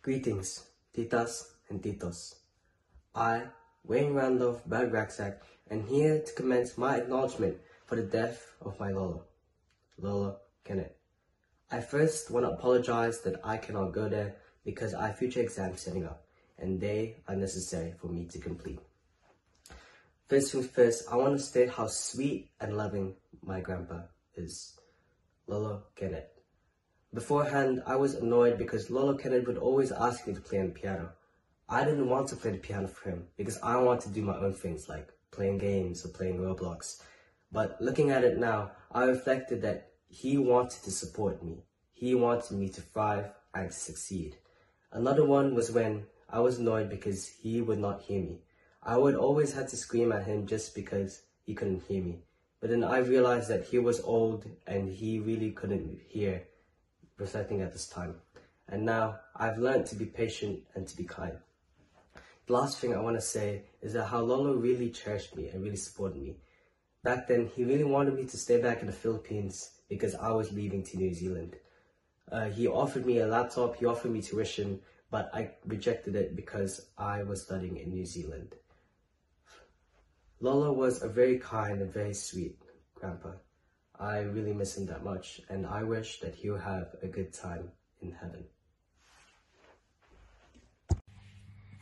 Greetings, titas and titos. I, Wayne Randolph Bag Rucksack, am here to commence my acknowledgement for the death of my Lola Kennett. I first want to apologize that I cannot go there because I have future exams setting up, and they are necessary for me to complete. First things first, I want to state how sweet and loving my grandpa is, Lola Kennett. Beforehand, I was annoyed because Lola Kennett would always ask me to play on the piano. I didn't want to play the piano for him because I want to do my own things like playing games or playing Roblox. But looking at it now, I reflected that he wanted to support me. He wanted me to thrive and to succeed. Another one was when I was annoyed because he would not hear me. I would always have to scream at him just because he couldn't hear me. But then I realized that he was old and he really couldn't hear, reflecting at this time. And now I've learned to be patient and to be kind. The last thing I want to say is that how Lolo really cherished me and really supported me. Back then, he really wanted me to stay back in the Philippines because I was leaving to New Zealand. He offered me a laptop, he offered me tuition, but I rejected it because I was studying in New Zealand. Lolo was a very kind and very sweet grandpa. I really miss him that much, and I wish that he'll have a good time in heaven.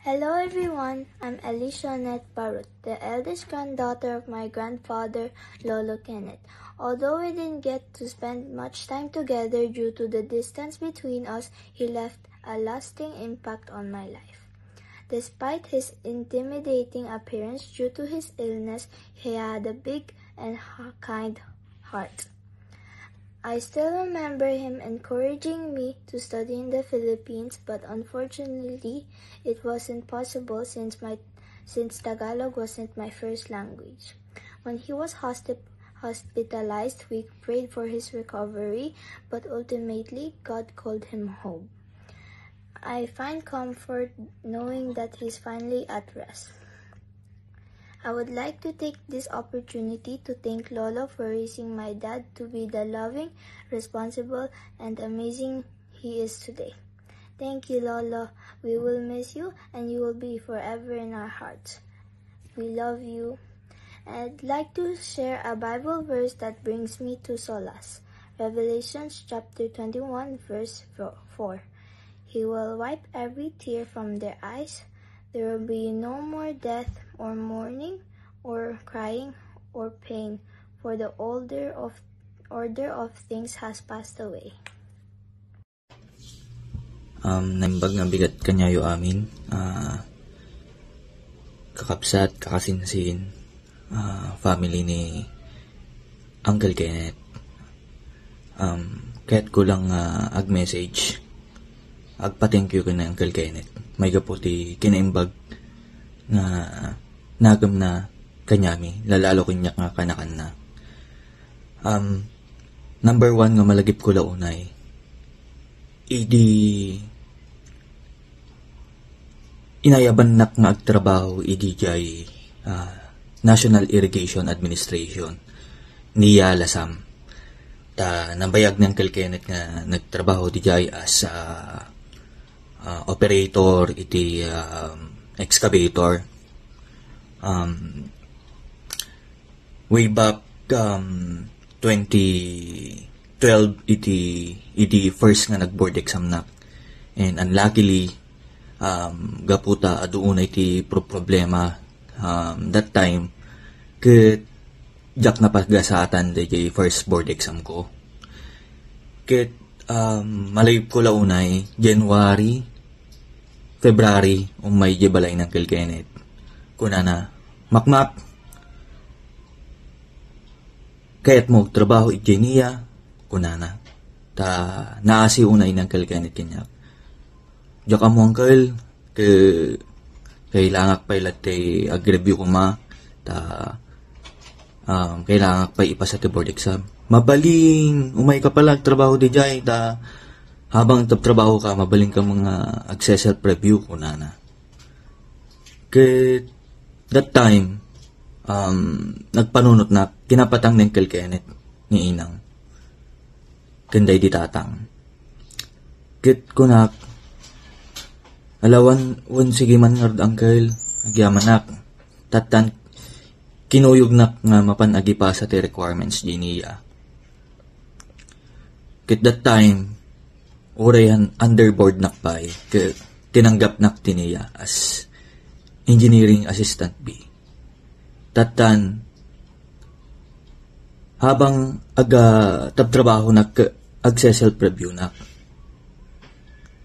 Hello everyone, I'm Elishonette Barut, the eldest granddaughter of my grandfather, Lolo Kennett. Although we didn't get to spend much time together due to the distance between us, he left a lasting impact on my life. Despite his intimidating appearance due to his illness, he had a big and kind heart. I still remember him encouraging me to study in the Philippines, but unfortunately, it wasn't possible since Tagalog wasn't my first language. When he was hospitalized, we prayed for his recovery, but ultimately, God called him home. I find comfort knowing that he's finally at rest. I would like to take this opportunity to thank Lolo for raising my dad to be the loving, responsible, and amazing he is today. Thank you, Lolo. We will miss you, and you will be forever in our hearts. We love you. I'd like to share a Bible verse that brings me to solace. Revelations chapter 21, verse 4. He will wipe every tear from their eyes. There will be no more death or mourning or crying or pain, for the order of things has passed away. Naimbag nga bigat kanyayo amin, kakapsat, kakasinsin, family ni Uncle Kenneth. Kaya't ko lang ag-message, agpa-thank you ka na Uncle Kenneth. May gaputi kinaimbag nga nagam na kanyami, lalalo kinyak nga kanakan na. Number 1 nga malagip ko launay, inayaban nak nga agtrabaho jay National Irrigation Administration niya Lasam. Nabayag ng Uncle Kenneth nga nagtrabaho di jay as operator iti excavator. Way back 2012 iti first nga nag-board exam na, and unluckily gaputa aduuna iti problema that time ket jak na paggasatan di first board exam ko ket malayip ko launay January February may jibalay ng Uncle Kenneth kunana makmap kaya't mo trabaho iti niya kunana naasi unay ng Uncle Kenneth kanya jaka mo Uncle kailangak pa ilate ag-review ko kailangak pa ipasa ti board exam mabaling umay ka pala trabaho di jay habang trabaho ka, mabaling ka mga self review ko na. Kaya that time, nagpanunot na kinapatang ng Uncle Kenneth ni Inang. Kanday di tatang. Kit ko na Alawan, sige man nga uncle, agyaman nak. Tatan, kinuyog nak nga mapanagi pa sa ti requirements di niya. At that time, orayan underboard nak pa tinanggap nak tiniya as engineering assistant B. Tatan, habang tabtrabaho nak self-review nak.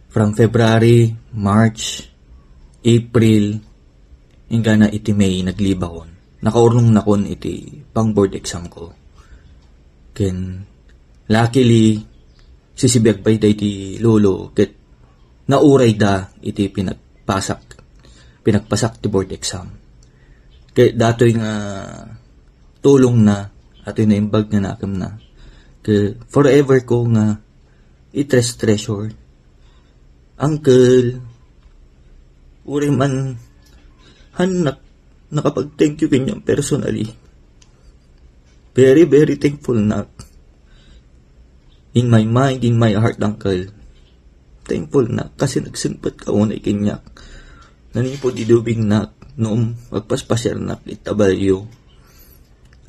From February, March, April, hingga na iti May naglibahon. Nakaurnong nakon iti pang board exam ko. Ken, luckily, sisibiyag pa iti lolo, ket nauray da iti pinagpasak ti board exam. Kaya datoy nga tulong na, atoy na imbag nga nakam na. Kaya forever ko nga treasure. Uncle, uri man, nakapag-thank you kanyang personally. Very, very thankful na. In my mind, in my heart, uncle. Thankful na, kasi nagsimpat ka unay kanyak. Nanipod idubing na, noong magpaspasyar na itabalyo.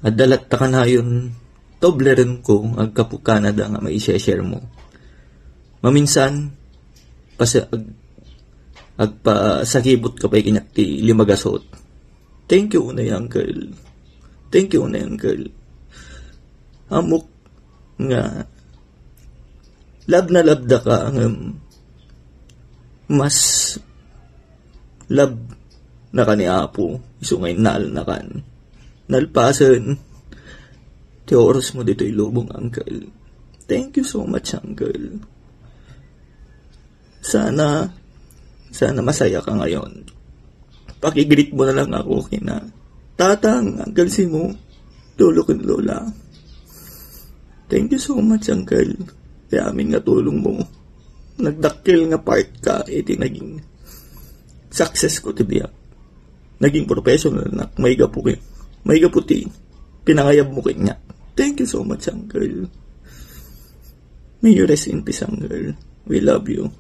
At dalat ta ka na yun, toblerin ko, agkapu Canada nga mai-share mo. Maminsan, agpasakibot ka pa'y kinyak ti limagasot. Thank you unay, uncle. Thank you unay, uncle. Amok nga lab na labda ka mas lab na ka ni Apo. Iso ngay nal na kan. Nalpasan. Ti oras mo dito'y lubong, uncle. Thank you so much, uncle. Sana masaya ka ngayon. Pakigreet mo na lang ako kina tatang, uncle si mo, lolo kun lola. Thank you so much, uncle. Kaya amin nga tulong mo. Nagdakil nga part ka, iti naging success ko tibiyak. Naging professional na, may gaputi, pinangayab mo kanya. Thank you so much, uncle. May you rest in peace, uncle. We love you.